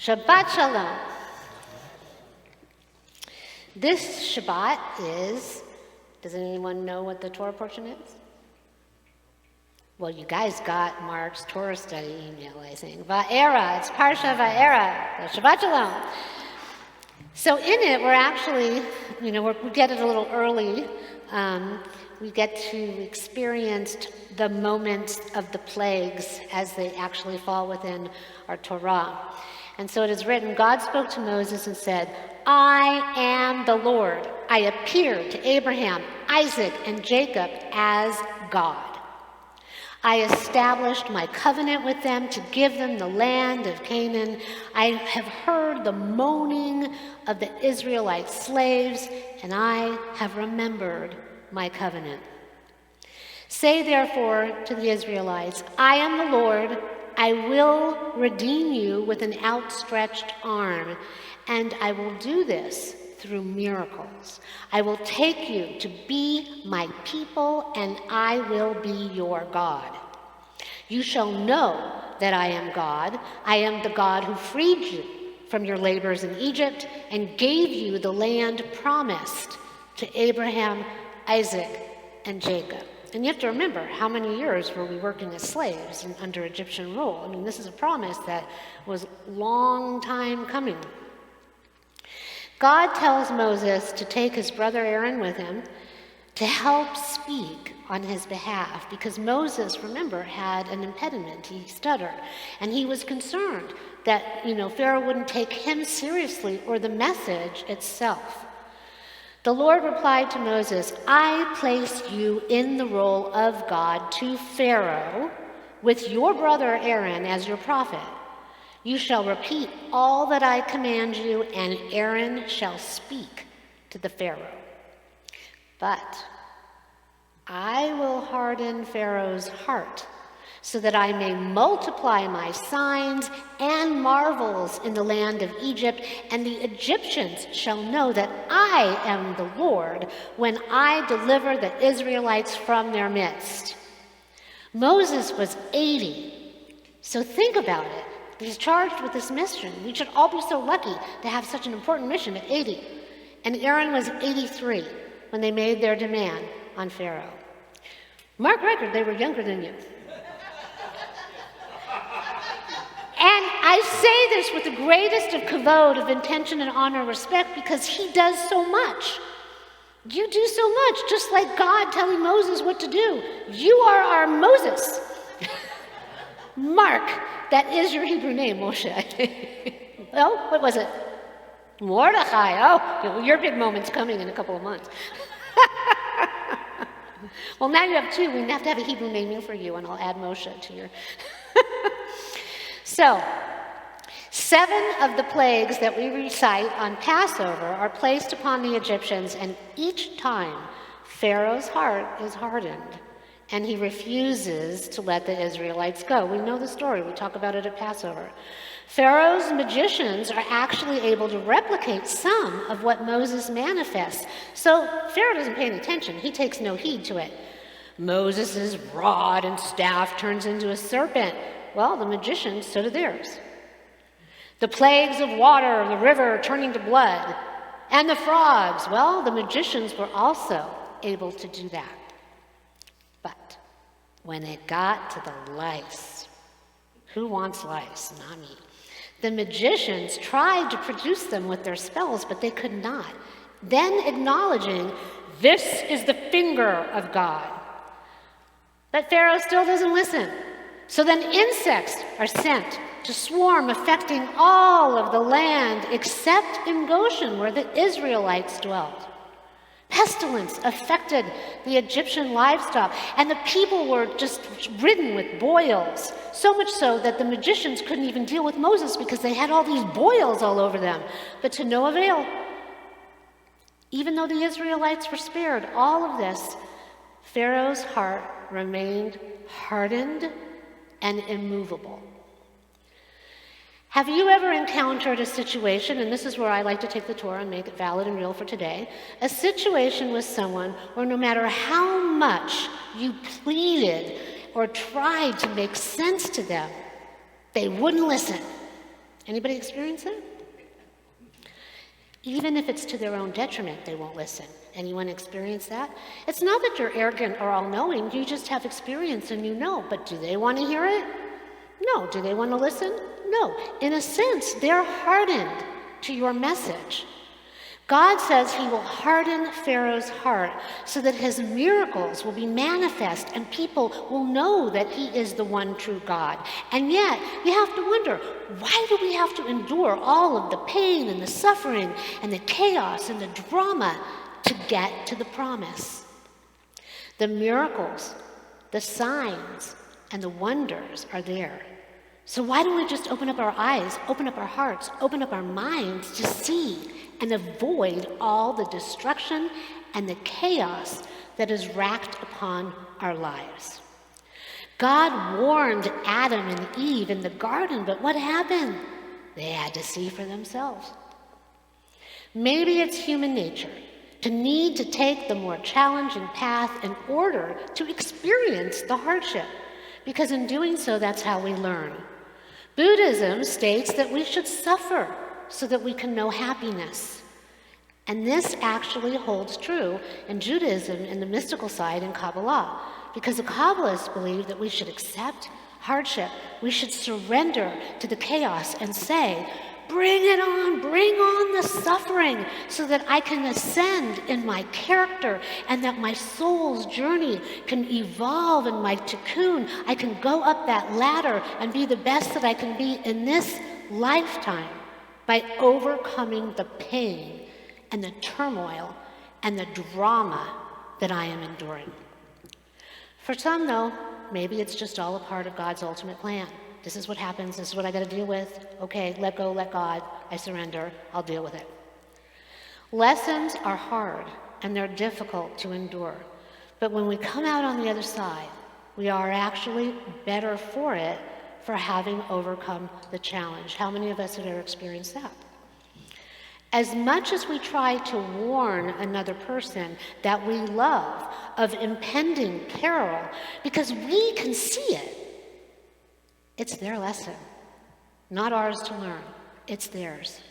Shabbat Shalom. This Shabbat is, does anyone know what the Torah portion is? Well, you guys got Mark's Torah study email, I think. Vaera, it's Parsha Vaera, Shabbat Shalom. So in it, we're actually, we get it a little early. We get to experience the moments of the plagues as they actually fall within our Torah. And so it is written, God spoke to Moses and said, I am the Lord. I appeared to Abraham, Isaac, and Jacob as God. I established my covenant with them to give them the land of Canaan. I have heard the moaning of the Israelite slaves, and I have remembered my covenant. Say therefore to the Israelites, I am the Lord. I will redeem you with an outstretched arm, and I will do this through miracles. I will take you to be my people, and I will be your God. You shall know that I am God. I am the God who freed you from your labors in Egypt and gave you the land promised to Abraham, Isaac, and Jacob. And you have to remember, how many years were we working as slaves and under Egyptian rule? I mean, this is a promise that was a long time coming. God tells Moses to take his brother Aaron with him to help speak on his behalf, because Moses, remember, had an impediment. He stuttered, and he was concerned that, Pharaoh wouldn't take him seriously or the message itself. The Lord replied to Moses, I place you in the role of God to Pharaoh with your brother Aaron as your prophet. You shall repeat all that I command you, and Aaron shall speak to the Pharaoh. But I will harden Pharaoh's heart so that I may multiply my signs and marvels in the land of Egypt, and the Egyptians shall know that I am the Lord when I deliver the Israelites from their midst. Moses was 80, so think about it. He's charged with this mission. We should all be so lucky to have such an important mission at 80. And Aaron was 83 when they made their demand on Pharaoh. Mark record, they were younger than you. And I say this with the greatest of kavod, of intention and honor and respect, because he does so much. You do so much, just like God telling Moses what to do. You are our Moses. Mark, that is your Hebrew name, Moshe. Oh, what was it? Mordechai. Oh, your big moment's coming in a couple of months. Well, now you have two. We have to have a Hebrew naming for you, and I'll add Moshe to your... So, 7 of the plagues that we recite on Passover are placed upon the Egyptians, and each time Pharaoh's heart is hardened, and he refuses to let the Israelites go. We know the story. We talk about it at Passover. Pharaoh's magicians are actually able to replicate some of what Moses manifests. So Pharaoh doesn't pay any attention. He takes no heed to it. Moses' rod and staff turns into a serpent. Well, the magicians, so do theirs. The plagues of water, the river turning to blood, and the frogs, well, the magicians were also able to do that. But when it got to the lice, who wants lice? Not me. The magicians tried to produce them with their spells, but they could not. Then acknowledging, this is the finger of God. But Pharaoh still doesn't listen. So then insects are sent to swarm, affecting all of the land except in Goshen, where the Israelites dwelt. Pestilence affected the Egyptian livestock, and the people were just ridden with boils, so much so that the magicians couldn't even deal with Moses because they had all these boils all over them, but to no avail. Even though the Israelites were spared all of this, Pharaoh's heart remained hardened and immovable. Have you ever encountered a situation, and this is where I like to take the Torah and make it valid and real for today, a situation with someone where no matter how much you pleaded or tried to make sense to them, they wouldn't listen. Anybody experience that? Even if it's to their own detriment, they won't listen. Anyone experience that? It's not that you're arrogant or all-knowing, you just have experience and you know, but do they want to hear it? No. Do they want to listen? No. In a sense, they're hardened to your message. God says he will harden Pharaoh's heart so that his miracles will be manifest and people will know that he is the one true God. And yet, you have to wonder, why do we have to endure all of the pain and the suffering and the chaos and the drama to get to the promise? The miracles, the signs, and the wonders are there. So why don't we just open up our eyes, open up our hearts, open up our minds to see and avoid all the destruction and the chaos that is racked upon our lives? God warned Adam and Eve in the garden, but what happened? They had to see for themselves. Maybe it's human nature to need to take the more challenging path in order to experience the hardship, because in doing so, that's how we learn. Buddhism states that we should suffer so that we can know happiness. And this actually holds true in Judaism and the mystical side in Kabbalah, because the Kabbalists believe that we should accept hardship. We should surrender to the chaos and say, bring it on, bring on the suffering so that I can ascend in my character and that my soul's journey can evolve in my cocoon. I can go up that ladder and be the best that I can be in this lifetime by overcoming the pain and the turmoil and the drama that I am enduring. For some, though, maybe it's just all a part of God's ultimate plan. This is what happens, this is what I got to deal with. Okay, let go, let God, I surrender, I'll deal with it. Lessons are hard and they're difficult to endure. But when we come out on the other side, we are actually better for it for having overcome the challenge. How many of us have ever experienced that? As much as we try to warn another person that we love of impending peril, because we can see it, it's their lesson, not ours to learn. It's theirs.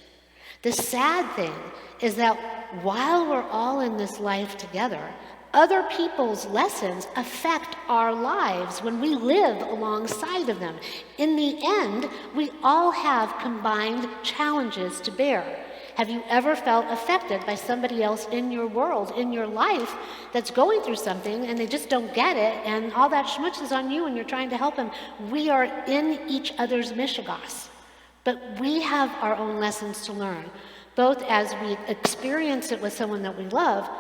The sad thing is that while we're all in this life together, other people's lessons affect our lives when we live alongside of them. In the end, we all have combined challenges to bear. Have you ever felt affected by somebody else in your world, in your life, that's going through something and they just don't get it and all that schmutz is on you and you're trying to help them? We are in each other's mishigas, but we have our own lessons to learn, both as we experience it with someone that we love,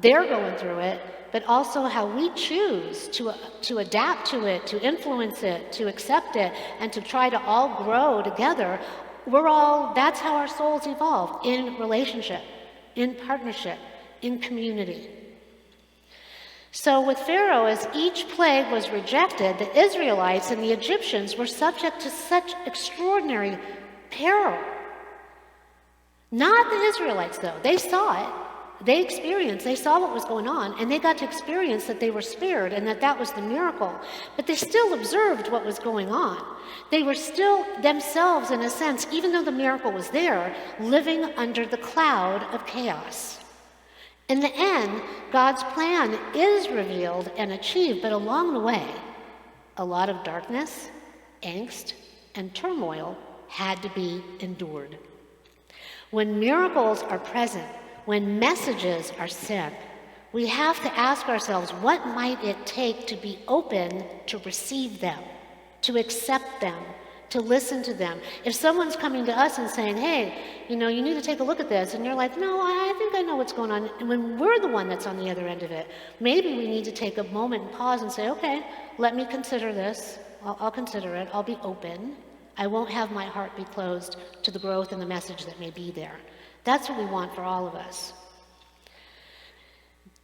they're going through it, but also how we choose to adapt to it, to influence it, to accept it, and to try to all grow together. That's how our souls evolve, in relationship, in partnership, in community. So with Pharaoh, as each plague was rejected, the Israelites and the Egyptians were subject to such extraordinary peril. Not the Israelites, though. They saw it. They saw what was going on, and they got to experience that they were spared and that was the miracle. But they still observed what was going on. They were still themselves, in a sense, even though the miracle was there, living under the cloud of chaos. In the end, God's plan is revealed and achieved, but along the way, a lot of darkness, angst, and turmoil had to be endured. When miracles are present, when messages are sent, we have to ask ourselves, what might it take to be open to receive them, to accept them, to listen to them? If someone's coming to us and saying, hey, you need to take a look at this, and you're like, no, I think I know what's going on, and when we're the one that's on the other end of it, maybe we need to take a moment and pause and say, okay, let me consider this. I'll consider it. I'll be open. I won't have my heart be closed to the growth and the message that may be there. That's what we want for all of us.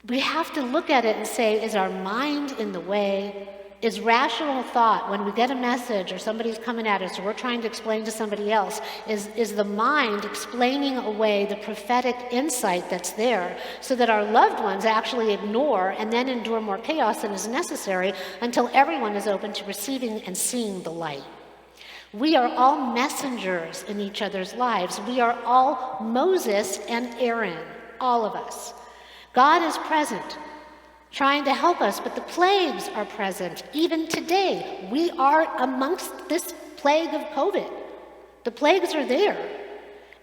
We have to look at it and say, is our mind in the way? Is rational thought, when we get a message or somebody's coming at us or we're trying to explain to somebody else, is the mind explaining away the prophetic insight that's there so that our loved ones actually ignore and then endure more chaos than is necessary until everyone is open to receiving and seeing the light? We are all messengers in each other's lives. We are all Moses and Aaron, all of us. God is present, trying to help us, but the plagues are present. Even today, we are amongst this plague of COVID. The plagues are there,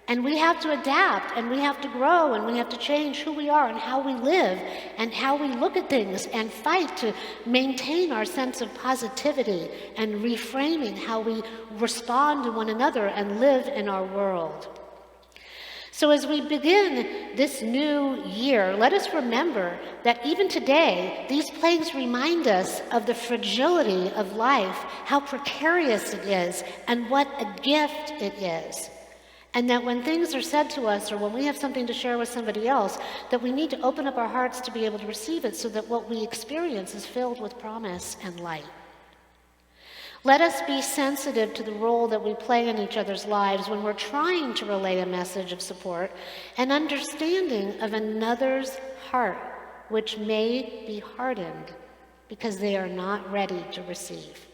and we have to adapt, and we have to grow, and we have to change who we are and how we live and how we look at things and fight to maintain our sense of positivity and reframing how we respond to one another and live in our world. So as we begin this new year, let us remember that even today, these plagues remind us of the fragility of life, how precarious it is, and what a gift it is. And that when things are said to us, or when we have something to share with somebody else, that we need to open up our hearts to be able to receive it so that what we experience is filled with promise and light. Let us be sensitive to the role that we play in each other's lives when we're trying to relay a message of support and understanding of another's heart, which may be hardened because they are not ready to receive.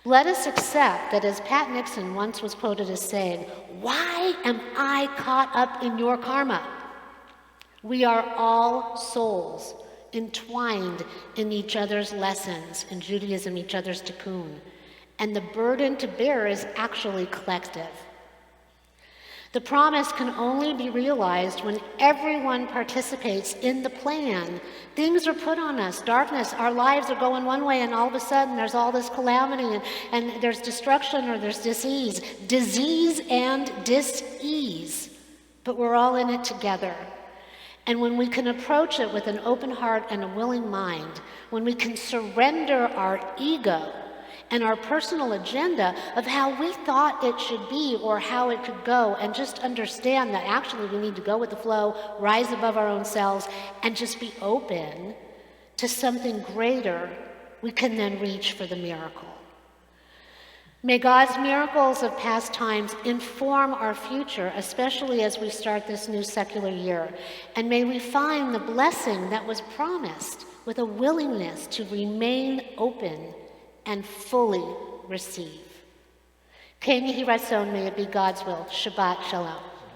Let us accept that, as Pat Nixon once was quoted as saying, "Why am I caught up in your karma?" We are all souls entwined in each other's lessons, in Judaism, each other's tikkun. And the burden to bear is actually collective. The promise can only be realized when everyone participates in the plan. Things are put on us, darkness, our lives are going one way, and all of a sudden there's all this calamity, and there's destruction or there's disease and dis-ease, but we're all in it together. And when we can approach it with an open heart and a willing mind, when we can surrender our ego and our personal agenda of how we thought it should be or how it could go, and just understand that actually we need to go with the flow, rise above our own selves, and just be open to something greater, we can then reach for the miracle. May God's miracles of past times inform our future, especially as we start this new secular year. And may we find the blessing that was promised with a willingness to remain open and fully receive. Ken Yehi Ratzon, may it be God's will. Shabbat Shalom.